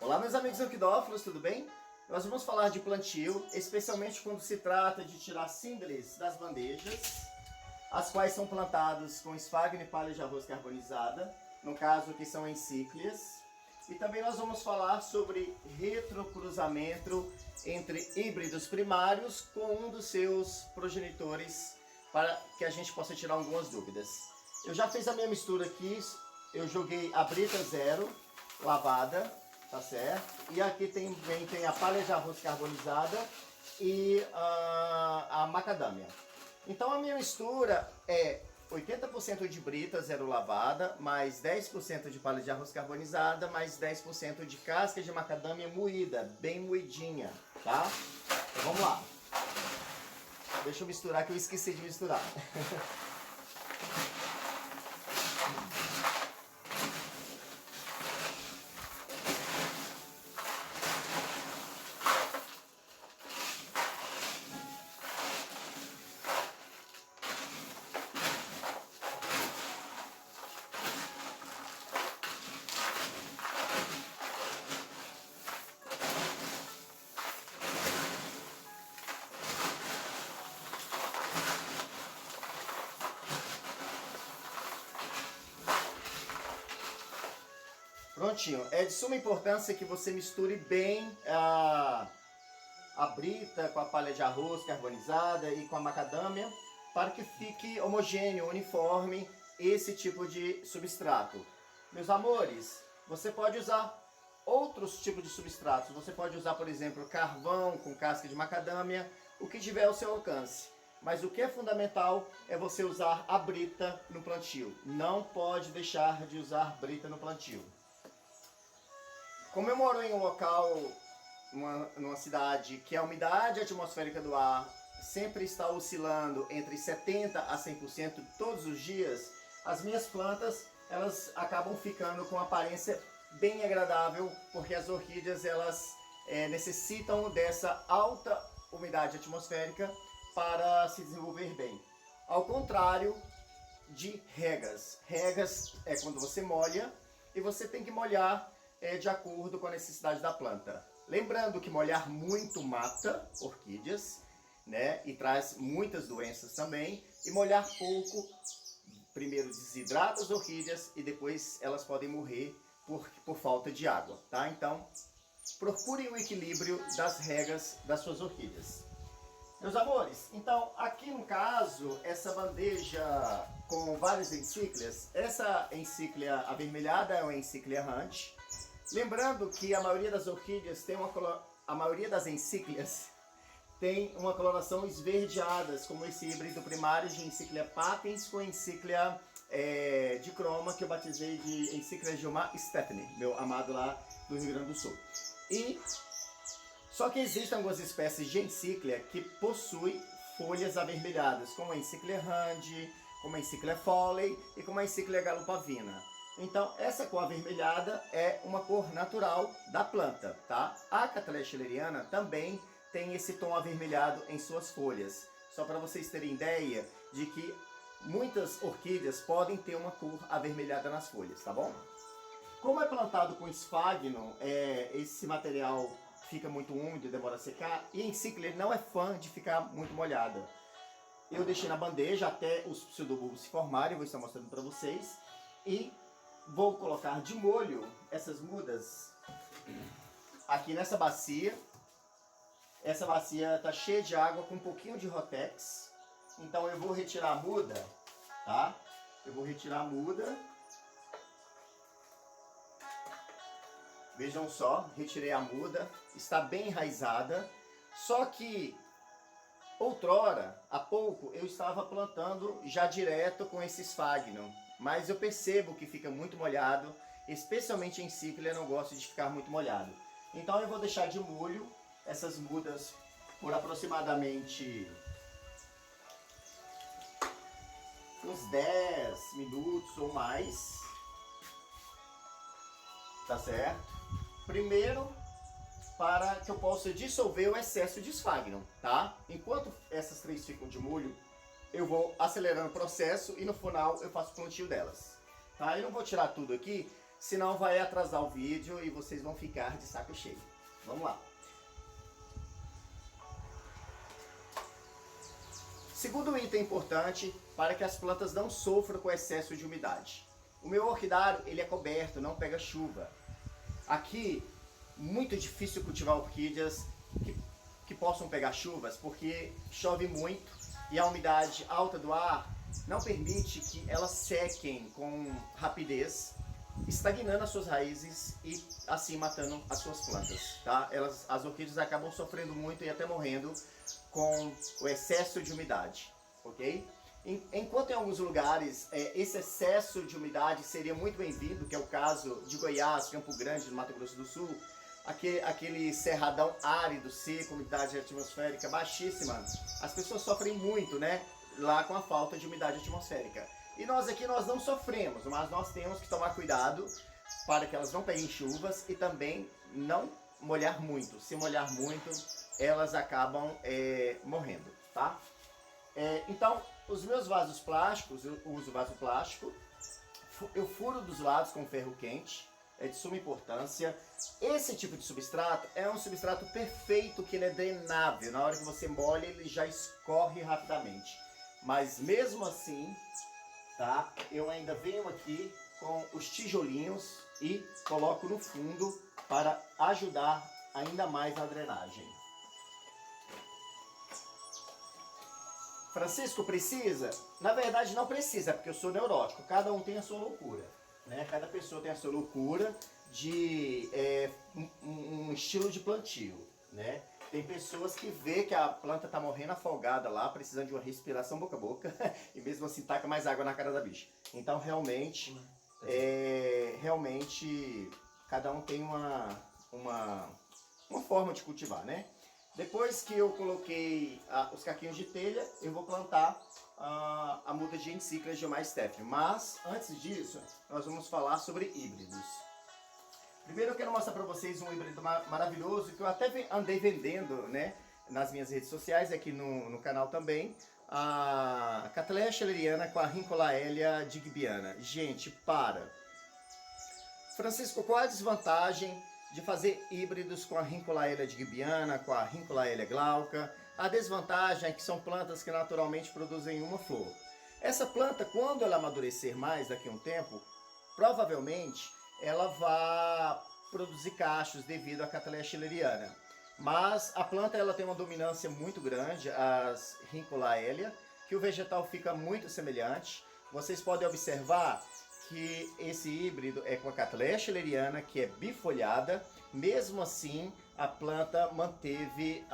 Olá meus amigos orquidófilos, tudo bem? Nós vamos falar de plantio, especialmente quando se trata de tirar símbolos das bandejas, as quais são plantados com esfagno e palha de arroz carbonizada, no caso que são encíclias. E também nós vamos falar sobre retrocruzamento entre híbridos primários com um dos seus progenitores, para que a gente possa tirar algumas dúvidas. Eu já fiz a minha mistura aqui, eu joguei a brita zero lavada, tá certo? E aqui também tem a palha de arroz carbonizada e a macadâmia. Então a minha mistura é 80% de brita zero lavada, mais 10% de palha de arroz carbonizada, mais 10% de casca de macadâmia moída, bem moidinha, tá? Então vamos lá. Deixa eu misturar que eu esqueci de misturar. Prontinho, é de suma importância que você misture bem a brita com a palha de arroz carbonizada e com a macadâmia para que fique homogêneo, uniforme esse tipo de substrato. Meus amores, você pode usar outros tipos de substratos. Você pode usar, por exemplo, carvão com casca de macadâmia, o que tiver ao seu alcance. Mas o que é fundamental é você usar a brita no plantio. Não pode deixar de usar brita no plantio. Como eu moro em um local, numa cidade que a umidade atmosférica do ar sempre está oscilando entre 70% a 100% todos os dias, as minhas plantas elas acabam ficando com uma aparência bem agradável, porque as orquídeas elas necessitam dessa alta umidade atmosférica para se desenvolver bem. Ao contrário de regas. Regas é quando você molha e você tem que molhar de acordo com a necessidade da planta. Lembrando que molhar muito mata orquídeas, né? E traz muitas doenças também. E molhar pouco, primeiro desidrata as orquídeas e depois elas podem morrer por falta de água, tá? Então, procurem o equilíbrio das regas das suas orquídeas. Meus amores, então aqui no caso, essa bandeja com várias encíclias, essa encíclia avermelhada é uma encíclia errante. Lembrando que a maioria das orquídeas tem a maioria das encíclias tem uma coloração esverdeadas, como esse híbrido primário de encíclia patens com encíclia de croma, que eu batizei de encíclia Gilmar Stephanie, meu amado lá do Rio Grande do Sul. Só que existem algumas espécies de encíclia que possuem folhas avermelhadas, como a encíclia errante, como a encíclia foley e como a encíclia galopavina. Então, essa cor avermelhada é uma cor natural da planta, tá? A Cattleya schilleriana também tem esse tom avermelhado em suas folhas. Só para vocês terem ideia de que muitas orquídeas podem ter uma cor avermelhada nas folhas, tá bom? Como é plantado com esfagno, esse material fica muito úmido e demora a secar, e a encíclia não é fã de ficar muito molhada. Eu deixei na bandeja até os pseudobulbos se formarem, vou estar mostrando para vocês, e vou colocar de molho essas mudas aqui nessa bacia. Essa bacia está cheia de água com um pouquinho de Rotex. Então eu vou retirar a muda, tá? Eu vou retirar a muda. Vejam só, retirei a muda. Está bem enraizada. Só que outrora, há pouco, eu estava plantando já direto com esse esfagno. Mas eu percebo que fica muito molhado, especialmente em encíclia, não gosto de ficar muito molhado. Então eu vou deixar de molho essas mudas por aproximadamente uns 10 minutos ou mais. Tá certo? Primeiro, para que eu possa dissolver o excesso de esfagno, tá? Enquanto essas três ficam de molho, eu vou acelerando o processo e no final eu faço o plantio delas. Tá? Eu não vou tirar tudo aqui, senão vai atrasar o vídeo e vocês vão ficar de saco cheio. Vamos lá. Segundo item importante para que as plantas não sofram com excesso de umidade. O meu orquidário, ele é coberto, não pega chuva. Aqui, muito difícil cultivar orquídeas que possam pegar chuvas, porque chove muito e a umidade alta do ar não permite que elas sequem com rapidez, estagnando as suas raízes e assim matando as suas plantas, tá? As orquídeas acabam sofrendo muito e até morrendo com o excesso de umidade, ok? Enquanto em alguns lugares esse excesso de umidade seria muito bem-vindo, que é o caso de Goiás, Campo Grande, no Mato Grosso do Sul, aquele cerradão árido, seco, umidade atmosférica baixíssima, as pessoas sofrem muito, né? Lá com a falta de umidade atmosférica. E nós aqui nós não sofremos, mas nós temos que tomar cuidado para que elas não peguem chuvas e também não molhar muito. Se molhar muito, elas acabam morrendo, tá? Então, os meus vasos plásticos, eu uso vaso plástico, eu furo dos lados com ferro quente, é de suma importância. Esse tipo de substrato é um substrato perfeito, que ele é drenável. Na hora que você molha, ele já escorre rapidamente. Mas mesmo assim, tá? Eu ainda venho aqui com os tijolinhos e coloco no fundo para ajudar ainda mais na drenagem. Francisco, precisa? Na verdade não precisa, porque eu sou neurótico. Cada um tem a sua loucura, né? Cada pessoa tem a sua loucura de um estilo de plantio, né? Tem pessoas que vê que a planta tá morrendo afogada lá, precisando de uma respiração boca a boca, e mesmo assim taca mais água na cara da bicha. Então realmente, cada um tem uma forma de cultivar, né? Depois que eu coloquei os caquinhos de telha, eu vou plantar a muda de Encíclias Geomai-Stephenii. Mas, antes disso, nós vamos falar sobre híbridos. Primeiro eu quero mostrar para vocês um híbrido maravilhoso, que eu até andei vendendo, né, nas minhas redes sociais, aqui no canal também. A Cattleya schelleriana com a Rhincolaelia digbiana. Gente, Francisco, qual a desvantagem de fazer híbridos com a Rhincolaelia digbiana, com a Rhincolaelia glauca? A desvantagem é que são plantas que naturalmente produzem uma flor. Essa planta, quando ela amadurecer mais daqui a um tempo, provavelmente ela vai produzir cachos devido à Cattleya schelleriana. Mas a planta ela tem uma dominância muito grande, as Rhincolaelia, que o vegetal fica muito semelhante. Vocês podem observar que esse híbrido é com a Cattleya schelleriana, que é bifolhada. Mesmo assim, a planta manteve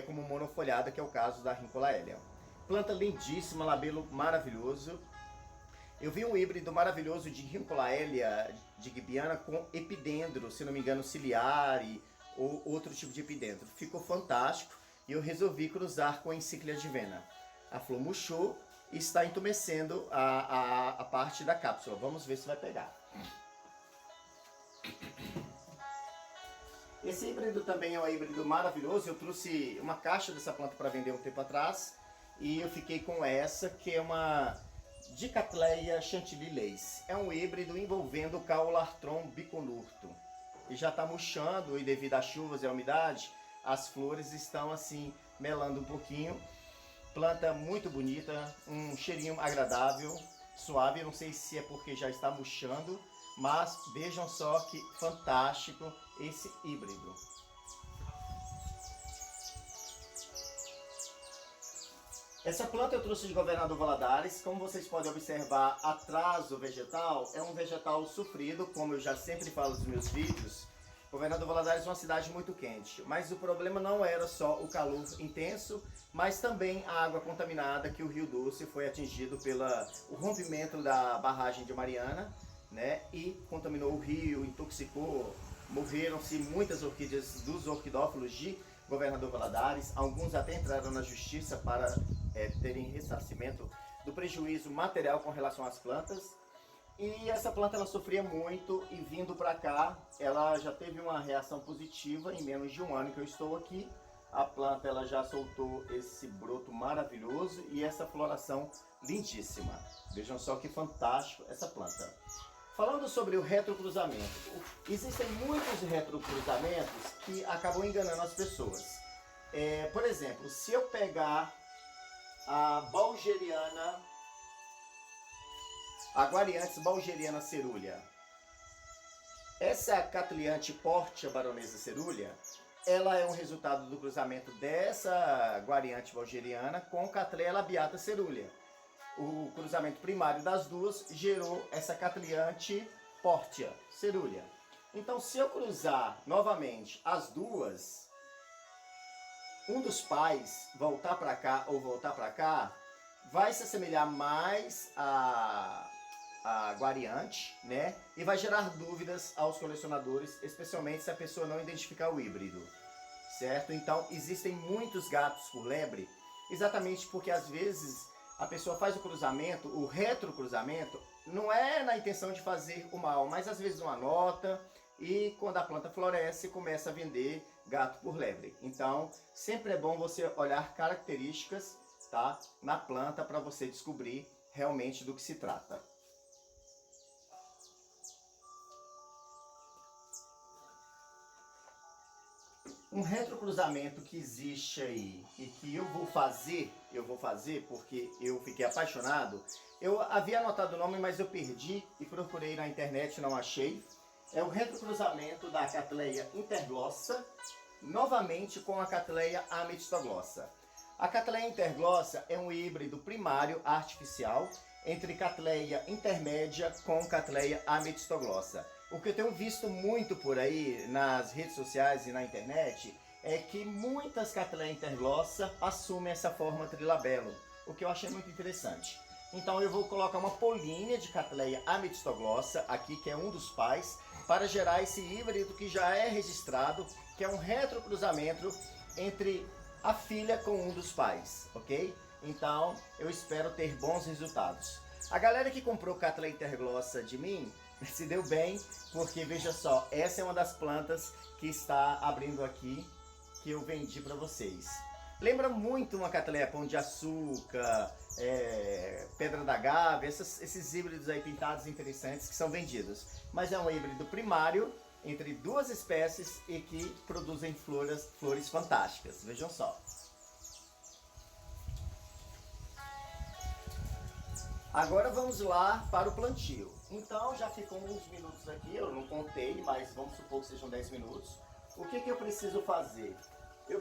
como monofolhada, que é o caso da Rhincolaelia. Planta lindíssima, labelo maravilhoso. Eu vi um híbrido maravilhoso de Rhincolaelia digbiana com epidendro, se não me engano, ciliare ou outro tipo de epidendro. Ficou fantástico e eu resolvi cruzar com a Encíclia divena. A flor murchou e está entumecendo a parte da cápsula. Vamos ver se vai pegar. Esse híbrido também é um híbrido maravilhoso. Eu trouxe uma caixa dessa planta para vender um tempo atrás e eu fiquei com essa, que é uma Dicattleya chantilly lace. É um híbrido envolvendo o Caulartron biconurto. E já está murchando, e devido às chuvas e à umidade, as flores estão assim melando um pouquinho. Planta muito bonita, um cheirinho agradável, suave. Não sei se é porque já está murchando, mas vejam só que fantástico esse híbrido. Essa planta eu trouxe de Governador Valadares. Como vocês podem observar atrás do vegetal, é um vegetal sofrido, como eu já sempre falo nos meus vídeos. Governador Valadares é uma cidade muito quente, mas o problema não era só o calor intenso, mas também a água contaminada, que o Rio Doce foi atingido pelo rompimento da barragem de Mariana, né? E contaminou o rio, intoxicou, morreram-se muitas orquídeas dos orquidófilos de Governador Valadares. Alguns até entraram na justiça para terem ressarcimento do prejuízo material com relação às plantas. E essa planta ela sofria muito, e vindo para cá ela já teve uma reação positiva. Em menos de um ano que eu estou aqui, a planta ela já soltou esse broto maravilhoso e essa floração lindíssima. Vejam só que fantástico essa planta. Falando sobre o retrocruzamento, existem muitos retrocruzamentos que acabam enganando as pessoas. Por exemplo, se eu pegar a Balgeriana, a Guariantes Balgeriana Cerúlea, essa Catleante Portia Baronesa Cerúlea, ela é um resultado do cruzamento dessa Guariante Balgeriana com Cattleya labiata Cerúlea. O cruzamento primário das duas gerou essa Catleante Portia Cerúlea. Então, se eu cruzar novamente as duas, um dos pais voltar para cá ou voltar para cá, vai se assemelhar mais a Guariante, né? E vai gerar dúvidas aos colecionadores, especialmente se a pessoa não identificar o híbrido, certo? Então, existem muitos gatos por lebre, exatamente porque às vezes a pessoa faz o cruzamento, o retrocruzamento, não é na intenção de fazer o mal, mas às vezes não anota e quando a planta floresce começa a vender gato por lebre. Então, sempre é bom você olhar características, tá, na planta para você descobrir realmente do que se trata. Um retrocruzamento que existe aí e que eu vou fazer porque eu fiquei apaixonado. Eu havia anotado o nome, mas eu perdi e procurei na internet e não achei. É o retrocruzamento da Cattleya interglossa, novamente com a Cattleya amethystoglossa. A Cattleya interglossa é um híbrido primário artificial entre Cattleya intermédia com Cattleya amethystoglossa. O que eu tenho visto muito por aí nas redes sociais e na internet é que muitas Cattleya interglossa assumem essa forma trilabelo, o que eu achei muito interessante. Então eu vou colocar uma polínia de Cattleya amethystoglossa aqui, que é um dos pais, para gerar esse híbrido que já é registrado, que é um retrocruzamento entre a filha com um dos pais, ok? Então eu espero ter bons resultados. A galera que comprou Cattleya interglossa de mim se deu bem, porque veja só, essa é uma das plantas que está abrindo aqui, que eu vendi para vocês. Lembra muito uma Cattleya Pão de Açúcar, Pedra da Gávea, esses híbridos aí pintados interessantes que são vendidos. Mas é um híbrido primário entre duas espécies e que produzem flores fantásticas. Vejam só. Agora vamos lá para o plantio. Então já ficou uns minutos aqui, eu não contei, mas vamos supor que sejam 10 minutos. O que eu preciso fazer? Eu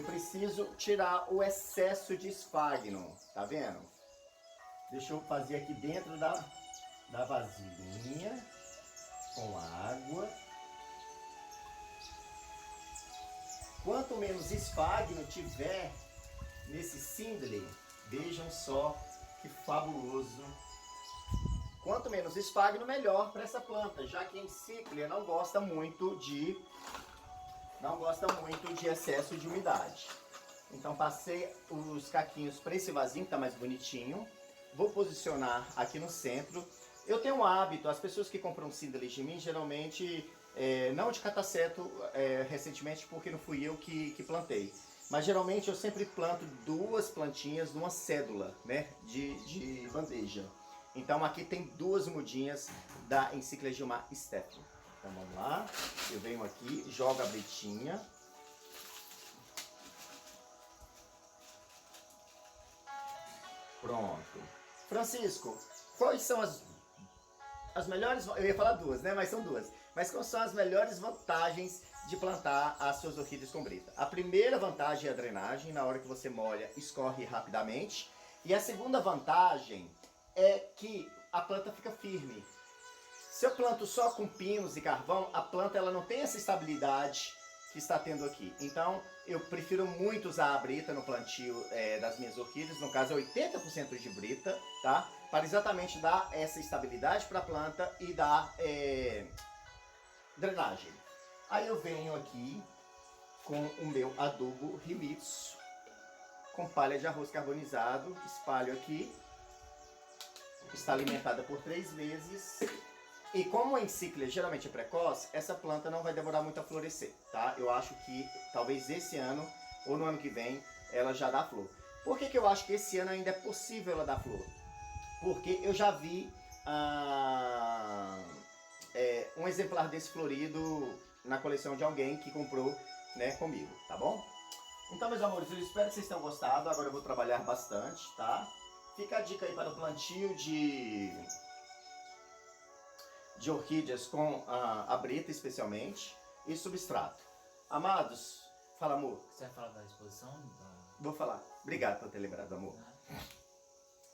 preciso tirar o excesso de esfagno, tá vendo? Deixa eu fazer aqui dentro da vasilhinha com água. Quanto menos esfagno tiver nesse Sindley, vejam só que fabuloso. Quanto menos esfagno, melhor para essa planta, já que a Encyclia não gosta muito de excesso de umidade. Então passei os caquinhos para esse vasinho que está mais bonitinho. Vou posicionar aqui no centro. Eu tenho um hábito, as pessoas que compram Sindley de mim, geralmente, não de cataceto recentemente, porque não fui eu que plantei. Mas geralmente eu sempre planto duas plantinhas numa cédula, né, de bandeja. Então aqui tem duas mudinhas da Encyclia Gilmar Steffler. Então vamos lá, eu venho aqui, jogo a britinha. Pronto. Francisco, quais são as melhores... Eu ia falar duas, né, mas são duas. Mas quais são as melhores vantagens de plantar as suas orquídeas com brita? A primeira vantagem é a drenagem, na hora que você molha, escorre rapidamente. E a segunda vantagem é que a planta fica firme. Se eu planto só com pinos e carvão, a planta ela não tem essa estabilidade que está tendo aqui. Então, eu prefiro muito usar a brita no plantio das minhas orquídeas, no caso é 80% de brita, tá? Para exatamente dar essa estabilidade para a planta e dar drenagem. Aí eu venho aqui com o meu adubo Himitsu, com palha de arroz carbonizado, espalho aqui, está alimentada por 3 meses. E como a Encyclia geralmente é precoce, essa planta não vai demorar muito a florescer, tá? Eu acho que talvez esse ano ou no ano que vem ela já dá flor. Por que eu acho que esse ano ainda é possível ela dar flor? porque eu já vi um exemplar desse florido na coleção de alguém que comprou, né, comigo, tá bom? Então, meus amores, eu espero que vocês tenham gostado. Agora eu vou trabalhar bastante, tá? Fica a dica aí para o plantio de orquídeas com a brita, especialmente, e substrato. Amados, fala, amor. Você vai falar da exposição? Vou falar. Obrigado por ter lembrado, amor.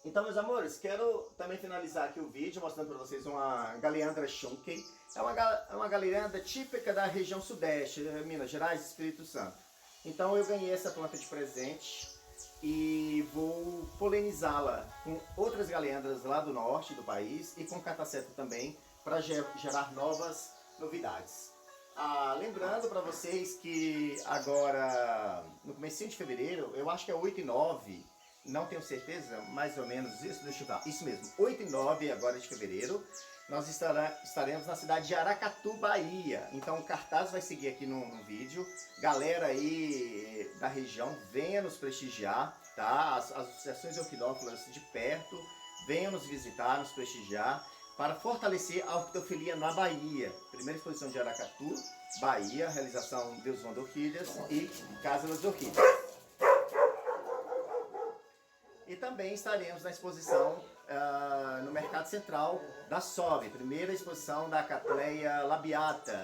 Então, meus amores, quero também finalizar aqui o vídeo mostrando para vocês uma Galeandra Schunckey. É uma galeanda típica da região sudeste, Minas Gerais e Espírito Santo. Então eu ganhei essa planta de presente e vou polinizá-la com outras galeandras lá do norte do país e com cataceta também, para gerar novas novidades. Lembrando para vocês que agora, no comecinho de fevereiro, eu acho que é 8 e 9, não tenho certeza, mais ou menos isso, deixa eu ver, isso mesmo, 8 e 9 agora de fevereiro, nós estaremos na cidade de Aracatu, Bahia. Então o cartaz vai seguir aqui no vídeo. Galera aí da região, venha nos prestigiar, tá? As associações orquidófilas de perto, venham nos visitar, nos prestigiar, para fortalecer a orquidofilia na Bahia. Primeira exposição de Aracatu, Bahia, realização Deus Vanda Orquídeas e Casa das Orquídeas. E também estaremos na exposição no Mercado Central da SOB, primeira exposição da Cattleya labiata,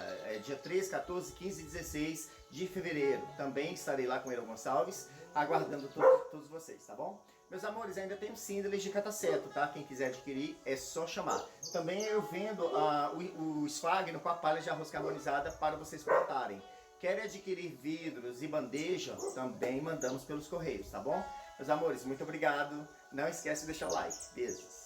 dia 13, 14, 15 e 16 de fevereiro. Também estarei lá com o Eero Gonçalves, aguardando todos vocês, tá bom? Meus amores, ainda tem um síndales de cataceto, tá? Quem quiser adquirir é só chamar. Também eu vendo o esfagno com a palha de arroz carbonizada para vocês plantarem. Querem adquirir vidros e bandeja? Também mandamos pelos correios, tá bom? Meus amores, muito obrigado. Não esquece de deixar o like. Beijos.